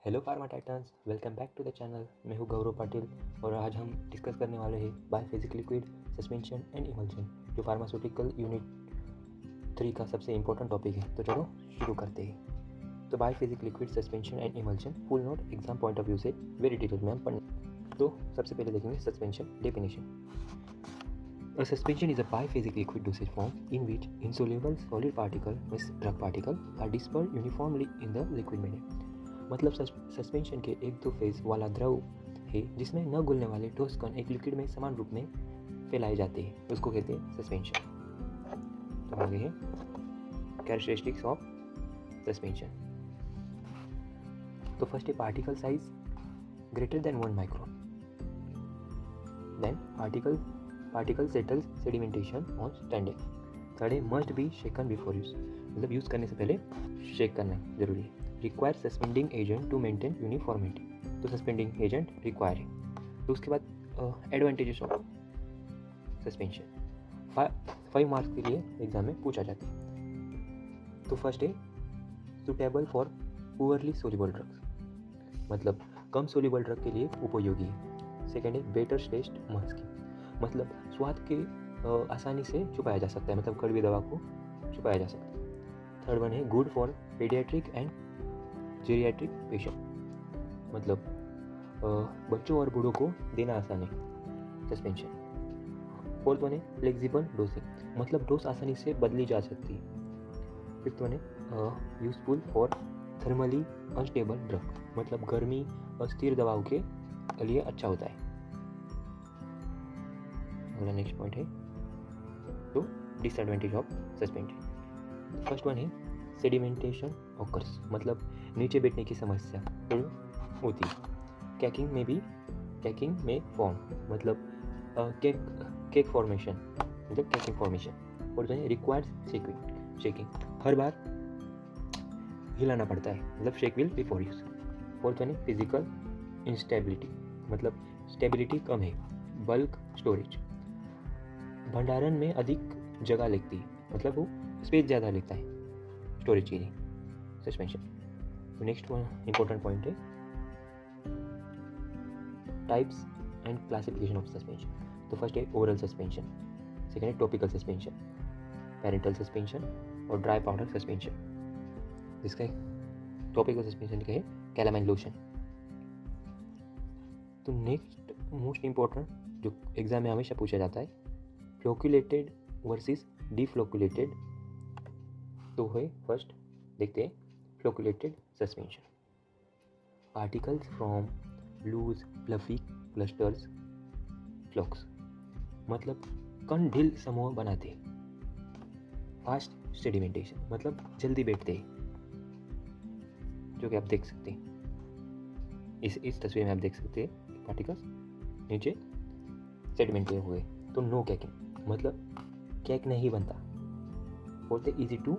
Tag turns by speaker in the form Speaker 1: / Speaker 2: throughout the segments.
Speaker 1: Hello pharma titans, welcome back to the channel. मैं हूं गौरव पाटिल और आज हम डिस्कस करने वाले हैं बायोफिजिक लिक्विड सस्पेंशन एंड इमल्शन, जो फार्मास्यूटिकल यूनिट 3 का सबसे इम्पोर्टेंट टॉपिक है। तो चलो शुरू करते हैं। तो बायोफिजिक liquid suspension and emulsion full note exam point of view से वेरी डिटेल में हम पढ़ें। तो सबसे पहले देखेंगे suspension definition. A suspension is a biphasic liquid dosage form in which insoluble solid particle, means drug particle, are dispersed uniformly in the liquid medium. मतलब suspension के एक दो फेज वाला द्रव है जिसमें न घुलने वाले ठोस कण एक लिक्विड में समान रूप में फैलाए जाते हैं, उसको कहते हैं सस्पेंशन। तो आगे है कैरेक्टरिस्टिक्स ऑफ सस्पेंशन। तो फर्स्ट है particle size greater than 1 micron, then particle settles sedimentation on standing. Third है must be shaken before use, मतलब यूज़ करने से पहले शेक करना जरूरी है। Require suspending agent to maintain uniformity, तो सस्पेंडिंग एजेंट रिक्वायर है। तो उसके बाद एडवांटेजेस ऑफ सस्पेंशन 5 मार्क्स के लिए एग्जाम में पूछा जाता है। तो फर्स्ट है suitable for poorly soluble drugs, मतलब कम सोल्यूबल ड्रग के लिए उपयोगी है। सेकेंड है बेटर टेस्ट मास्किंग, मतलब स्वाद के आसानी से छुपाया जा सकता है, मतलब कड़वी दवा को छुपाया जा सकता है। थर्ड वन है good for paediatric and geriatric patient, मतलब बच्चों और बूढ़ों को देना आसान है सस्पेंशन। फोर्थ वन है फ्लेक्सिबल डोजिंग, मतलब डोज आसानी से बदली जा सकती है। फिफ्थ वन है useful for thermally unstable drug, मतलब गर्मी अस्थिर दवाओं के लिए अच्छा होता है। अगला नेक्स्ट पॉइंट है तो disadvantage of suspension. First one है सेडिमेंटेशन ऑकर्स, मतलब नीचे बैठने की समस्या तो होती है। कैकिंग में फॉर्म, मतलब केक फॉर्मेशन, मतलब कैकिंग फॉर्मेशन। और जो है रिक्वायर्स शेकिंग, हर बार हिलाना पड़ता है, मतलब shake will before use. Fourth one है फिजिकल इंस्टेबिलिटी, मतलब स्टेबिलिटी कम है। बल्क स्टोरेज, भंडारण में अधिक जगह लगती है, मतलब वो स्पेस ज़्यादा लेता है स्टोरेज के लिए सस्पेंशन। तो नेक्स्ट वन इंपॉर्टेंट पॉइंट है types and classification of suspension. तो फर्स्ट है ओरल सस्पेंशन, सेकेंड है टॉपिकल सस्पेंशन, पेरेंटल सस्पेंशन और ड्राई पाउडर सस्पेंशन। जिसका टॉपिकल सस्पेंशन का है कैलामाइन लोशन। तो नेक्स्ट मोस्ट इंपॉर्टेंट जो एग्जाम में हमेशा पूछा जाता है फ्लोक्यूलेटेड वर्सेस डिफ्लोक्यूलेटेड। तो है फर्स्ट देखते हैं flocculated suspension. Particles from loose fluffy clusters flocs, मतलब कण ढील समूह बनाते। फास्ट सेडिमेंटेशन, मतलब जल्दी बैठते हैं, जो कि आप देख सकते हैं इस तस्वीर में। आप देख सकते हैं पार्टिकल्स नीचे सेडिमेंटेड हुए। तो नो कैकिंग, मतलब केक नहीं बनता। बोलते इजी टू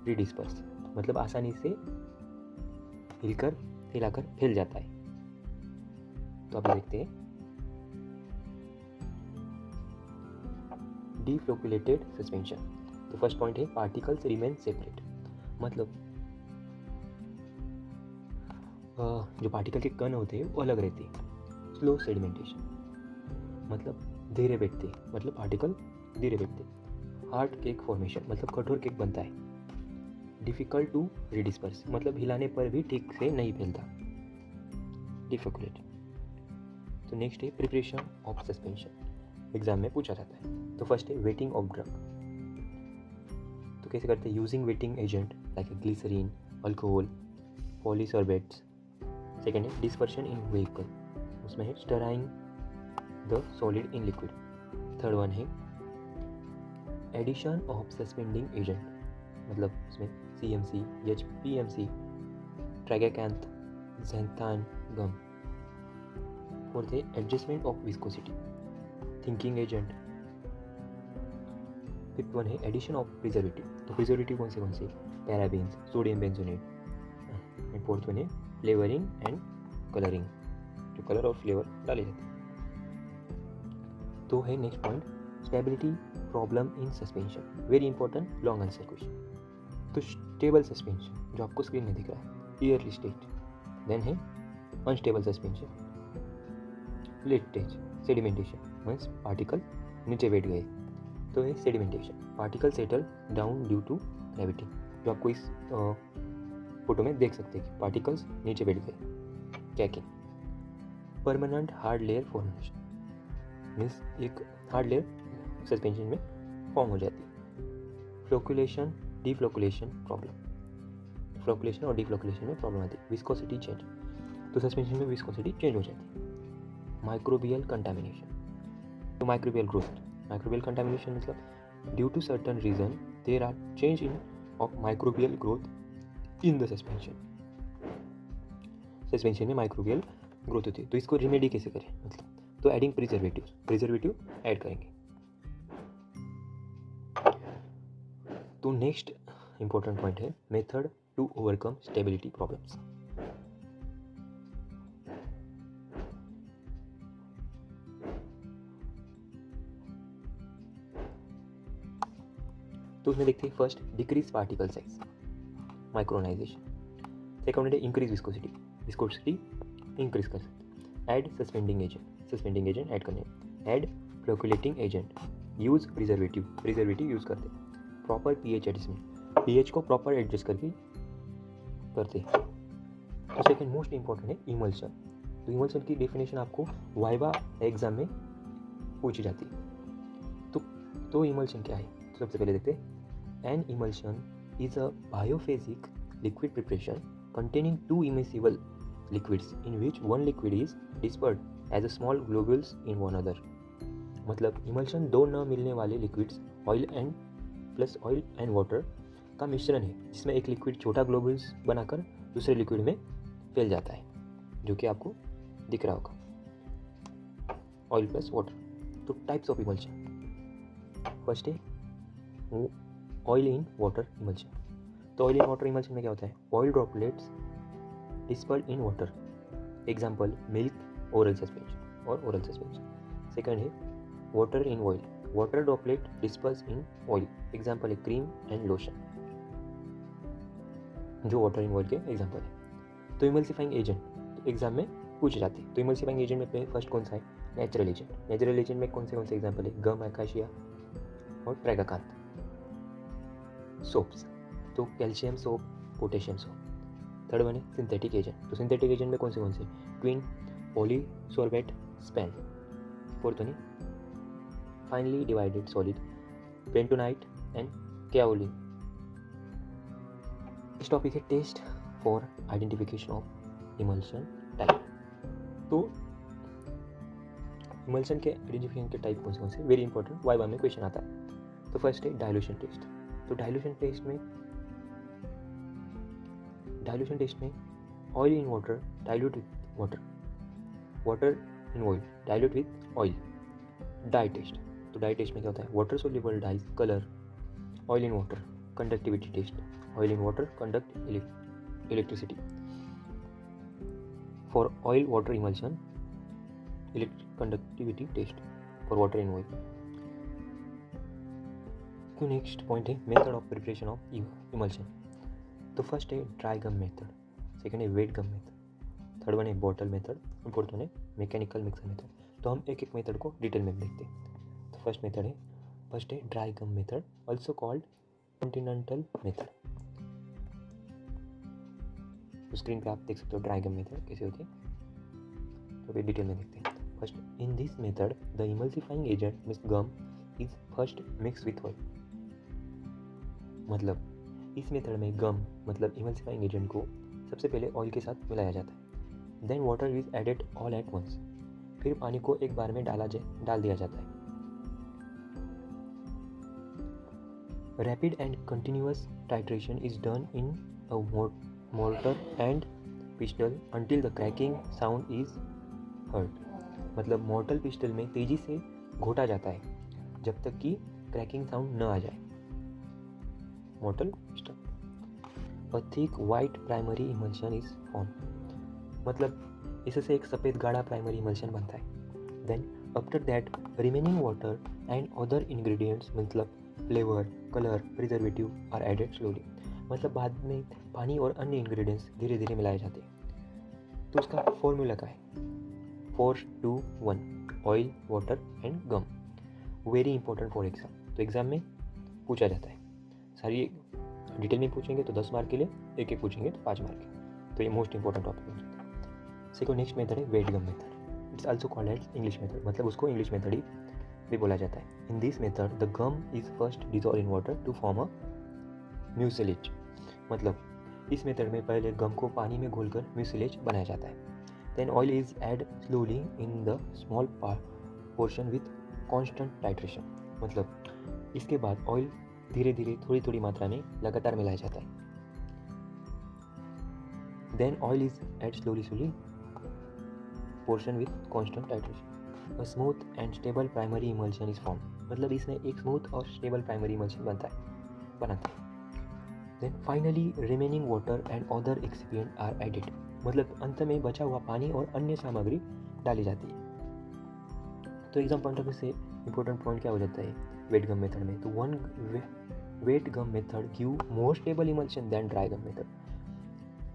Speaker 1: रिडिस्पर्स, मतलब आसानी से हिलाकर फैल जाता है। तो आप देखते हैं डिफ्लोक्यूलेटेड सस्पेंशन। तो फर्स्ट पॉइंट है पार्टिकल्स रिमेन सेपरेट, मतलब जो पार्टिकल के कण होते हैं वो अलग रहते हैं। स्लो सेडिमेंटेशन, मतलब धीरे बैठते, मतलब पार्टिकल धीरे बैठते। हार्ड केक फॉर्मेशन, मतलब कठोर केक बनता है। डिफिकल्ट टू रिडिस्पर्स, मतलब हिलाने पर भी ठीक से नहीं फैलता डिफ्लोक्यूलेट। तो नेक्स्ट है प्रिपरेशन ऑफ सस्पेंशन, एग्जाम में पूछा जाता है। तो फर्स्ट है वेटिंग ऑफ ड्रग। तो कैसे करते हैं using wetting agent like glycerin, alcohol, polysorbates. Second है डिस्पर्शन इन व्हीकल, उसमें है stirring the solid in liquid. Third one है एडिशन ऑफ सस्पेंडिंग एजेंट, मतलब उसमें CMC, HPMC, tragacanth, xanthan gum. Fourth है adjustment of viscosity, thickening agent. Fifth one है addition of preservative. तो preservative कौन से parabens, sodium benzoate. And fourth one है flavouring and colouring, जो कलर और फ्लेवर डाले जाते हैं। तो है next point stability problem in suspension, very important long answer question. तो स्टेबल सस्पेंशन जो आपको स्क्रीन में दिख रहा है, ईयरली स्टेट। देन है अनस्टेबल सस्पेंशन, लिटेज, सेडिमेंटेशन मीन्स पार्टिकल नीचे बैठ गए तो ये sedimentation, particle settle down due to gravity, जो आपको इस फोटो में देख सकते हैं कि पार्टिकल्स नीचे बैठ गए। कैकिंग, permanent hard layer formation means एक हार्ड लेयर सस्पेंशन में फॉर्म हो जाती है। फ्लोकुलेशन, डिफ्लोकुलेशन प्रॉब्लम, फ्लोकुलेशन और डिफ्लोकुलेशन में प्रॉब्लम आती है। विस्कोसिटी चेंज, तो सस्पेंशन में विस्कोसिटी चेंज हो जाती है। माइक्रोबियल कंटामिनेशन, तो माइक्रोबियल ग्रोथ, माइक्रोबियल कंटामिनेशन मतलब due to certain reason there are change in of microbial growth in the suspension, suspension में माइक्रोबियल ग्रोथ होती है। तो इसको रिमेडी कैसे करें, मतलब तो एडिंग प्रिजर्वेटिव ऐड करेंगे। तो नेक्स्ट इंपॉर्टेंट पॉइंट है method to overcome stability problems. तो उसमें देखते हैं first decrease particle size, micronisation. Second है इंक्रीज विस्कोसिटी, विस्कोसिटी इंक्रीज कर सकते। ऐड सस्पेंडिंग एजेंट ऐड करने। Add flocculating agent, use preservative use करते। प्रॉपर पीएच एडजस्टमेंट, पीएच को प्रॉपर एडजस्ट करके करते। तो सेकंड मोस्ट इंपॉर्टेंट है इमल्शन। तो इमल्शन की डेफिनेशन आपको वाइवा एग्जाम में पूछी जाती है। तो इमल्शन क्या है, तो सबसे पहले देखते हैं। An emulsion is a biphasic liquid preparation containing two immiscible liquids in which one liquid is dispersed as a small globules in one another। मतलब इमल्शन दो न मिलने वाले लिक्विड्स ऑयल एंड वाटर का मिश्रण है, जिसमें एक लिक्विड छोटा ग्लोबुल्स बनाकर दूसरे लिक्विड में फैल जाता है, जो कि आपको दिख रहा होगा, ऑयल प्लस वाटर। तो टाइप्स ऑफ इमल्शन, फर्स्ट है ऑयल इन वाटर इमल्शन। तो ऑयल इन वाटर इमल्शन में क्या होता है, oil droplets dispersed in water, example milk, oral suspension. Second है water in oil, water droplet dispersed in oil, example है cream and lotion, जो water in oil के example है। तो इमल्सिफाइंग एजेंट तो एग्जाम में पूछे जाते हैं। तो इमल्सिफाइंग एजेंट में फर्स्ट कौन सा है, नेचुरल एजेंट में कौन से एग्जाम्पल है, गम, अकाशिया और ट्रैगाकांत। सोप्स, तो calcium soap, potassium soap. Third one है सिंथेटिक एजेंट, तो सिंथेटिक एजेंट में कौन से Tween, polysorbate, Span. Fourth one है finely divided solid, bentonite and kaolin. इस टॉपिक है test for identification of emulsion type. तो इमल्शन के आइडेंटिफिकेशन के टाइप कौन से वेरी इंपॉर्टेंट, वाइवा में क्वेश्चन आता है। तो फर्स्ट है डाइल्यूशन टेस्ट। तो डाइल्यूशन टेस्ट में oil in water dilute with water in oil dilute with oil. Dye test, तो डाई टेस्ट में क्या होता है, water soluble dyes, colour. Oil in water conductivity test, oil in water conduct electricity. For oil water emulsion conductivity test for water in oil. तो next point है method of preparation of emulsion. तो first है dry gum method, second है wet gum method, third one है bottle method, fourth one है mechanical mixer method. तो हम एक एक मेथड को डिटेल में देखते हैं। तो फर्स्ट है dry gum method, also called continental method. तो स्क्रीन पे आप देख सकते हो ड्राई गम मेथड कैसे होती है, तो फिर डिटेल में देखते हैं। First, in this method the emulsifying agent means gum is first mix with oil. मतलब इस मेथड में गम मतलब इमल्सिफाइंग एजेंट को सबसे पहले ऑयल के साथ मिलाया जाता है। Then water is added all at once, फिर पानी को एक बार में डाल दिया जाता है। Rapid and continuous titration is done in a mortar and pistol until the cracking sound is heard. मतलब मोर्टल पिस्टल में तेजी से घोटा जाता है जब तक कि क्रैकिंग साउंड न आ जाए। Mortar pestle. A thick white primary emulsion is form, मतलब इससे एक सफ़ेद गाढ़ा प्राइमरी इमल्शन बनता है। Then after that remaining water and other ingredients मतलब flavour, colour, preservative are added slowly. मतलब बाद में पानी और अन्य इंग्रेडिएंट्स धीरे धीरे मिलाए जाते हैं। तो उसका फॉर्मूला क्या है? 4-2-1, oil, water and gum. Very important for exam. तो एग्ज़ाम में पूछा जाता है, सारी डिटेल में पूछेंगे तो 10 मार्क के लिए, एक एक पूछेंगे तो 5 मार्क के। तो ये मोस्ट इंपॉर्टेंट टॉपिक हो जाता है। सेकंड नेक्स्ट मेथड है wet gum method. It's also called as English method, मतलब उसको इंग्लिश मेथड ही भी बोला जाता है। In this method the gum is first dissolve in water to form a mucilage. मतलब इस मेथड में पहले गम को पानी में घोलकर म्यूसिलेज बनाया जाता है। Then oil is add slowly in the small portion with constant titration. मतलब इसके बाद ऑयल धीरे धीरे थोड़ी थोड़ी मात्रा में लगातार मिलाया जाता है। Then oil is add slowly portion with constant titration. A smooth and stable primary emulsion is form. मतलब इसमें एक स्मूथ और स्टेबल प्राइमरी इमल्शन बनाता है। Then finally remaining water and other excipient are added. मतलब अंत में बचा हुआ पानी और अन्य सामग्री डाली जाती है। तो एग्जाम पॉइंट ऑफ व्यू से इंपॉर्टेंट पॉइंट क्या हो जाता है वेट गम मेथड में? तो one wet gum method give more stable emulsion than dry gum method.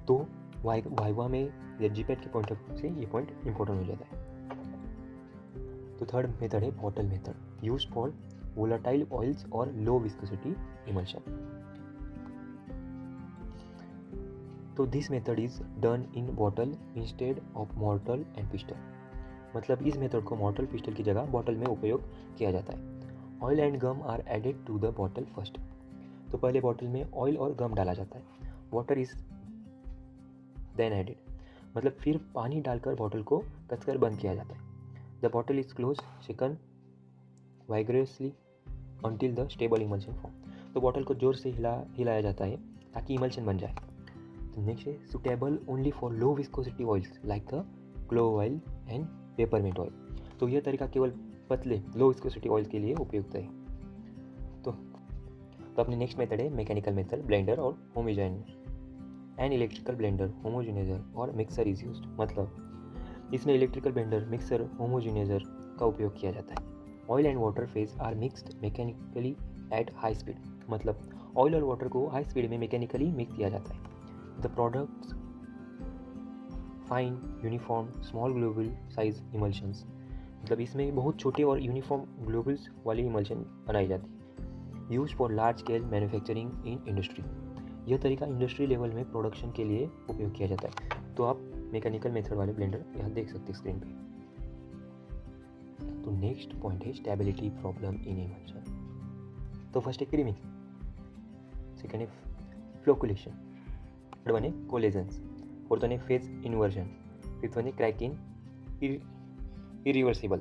Speaker 1: तो वाइवा में या जीपैट के पॉइंट ऑफ व्यू से ये पॉइंट इंपॉर्टेंट हो जाता है। तो थर्ड मेथड है bottle method, use for volatile oils और लो विस्कोसिटी इमल्शन। तो this method is done in bottle instead of मॉर्टल and pistol. मतलब इस मेथड को मॉर्टल पिस्टल की जगह बॉटल में उपयोग किया जाता है। Oil and gum are added to the bottle first. तो पहले बॉटल में ऑयल और गम डाला जाता है। Water is then added. मतलब फिर पानी डालकर बॉटल को कसकर बंद किया जाता है। The bottle is close shaken vigorously until the stable emulsion form. तो बॉटल को जोर से हिलाया जाता है ताकि इमल्शन बन जाए। तो नेक्स्ट है suitable only for low viscosity oils like the clove oil and peppermint oil. तो यह तरीका केवल पतले लो विस्कोसिटी ऑयल के लिए उपयुक्त है। तो अपने नेक्स्ट मेथड है मैकेनिकल मेथड, ब्लेंडर और homogeniser. An electrical blender, homogeniser और मिक्सर इज यूज्ड। मतलब इसमें इलेक्ट्रिकल ब्लेंडर, मिक्सर, होमोजेनाइजर का उपयोग किया जाता है। Oil and water phase are mixed mechanically at high speed. मतलब ऑयल और वाटर को हाई स्पीड में मैकेनिकली मिक्स किया जाता है। The products fine uniform small global size emulsions. मतलब इसमें बहुत छोटे और यूनिफॉर्म ग्लोबल्स वाली इमल्शन बनाई जाती है। Use for large scale manufacturing in industry. यह तरीका इंडस्ट्री लेवल में प्रोडक्शन के लिए उपयोग किया जाता है। तो आप मैकेनिकल मेथड वाले ब्लेंडर यहाँ देख सकते हैं स्क्रीन पे। तो नेक्स्ट पॉइंट है स्टेबिलिटी प्रॉब्लम इन इमल्शन। तो फर्स्ट है क्रीमिंग, सेकेंड है फ्लोकुलेशन, थर्ड वन है कोलेजन्स, फोर्थ वन है फेज इन्वर्जन, फिफ्थ वन है cracking irreversible.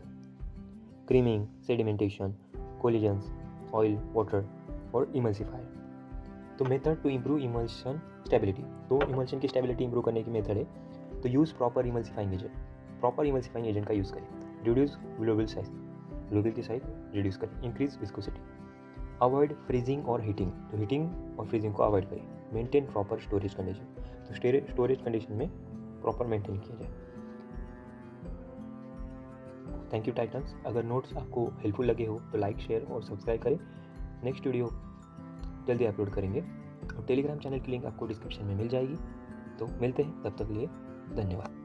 Speaker 1: Creaming, sedimentation, coalescence, oil, water और इमल्सिफायर। तो method to improve emulsion stability. तो इमल्शन की स्टेबिलिटी इंप्रूव करने की मेथड है तो use proper emulsifying agent. Proper emulsifying agent का यूज़ करें। रिड्यूस ग्लोबल साइज, ग्लोबल की साइज रिड्यूस करें। Increase viscosity. अवॉइड फ्रीजिंग और हीटिंग। तो हीटिंग और फ्रीजिंग को अवॉइड करें। Maintain proper storage condition. तो स्टोरेज कंडीशन में प्रॉपर मेंटेन किया जाए। Thank you titans. अगर नोट्स आपको हेल्पफुल लगे हो तो लाइक, शेयर और सब्सक्राइब करें। नेक्स्ट वीडियो जल्दी अपलोड करेंगे और टेलीग्राम चैनल की लिंक आपको डिस्क्रिप्शन में मिल जाएगी। तो मिलते हैं, तब तक के लिए धन्यवाद।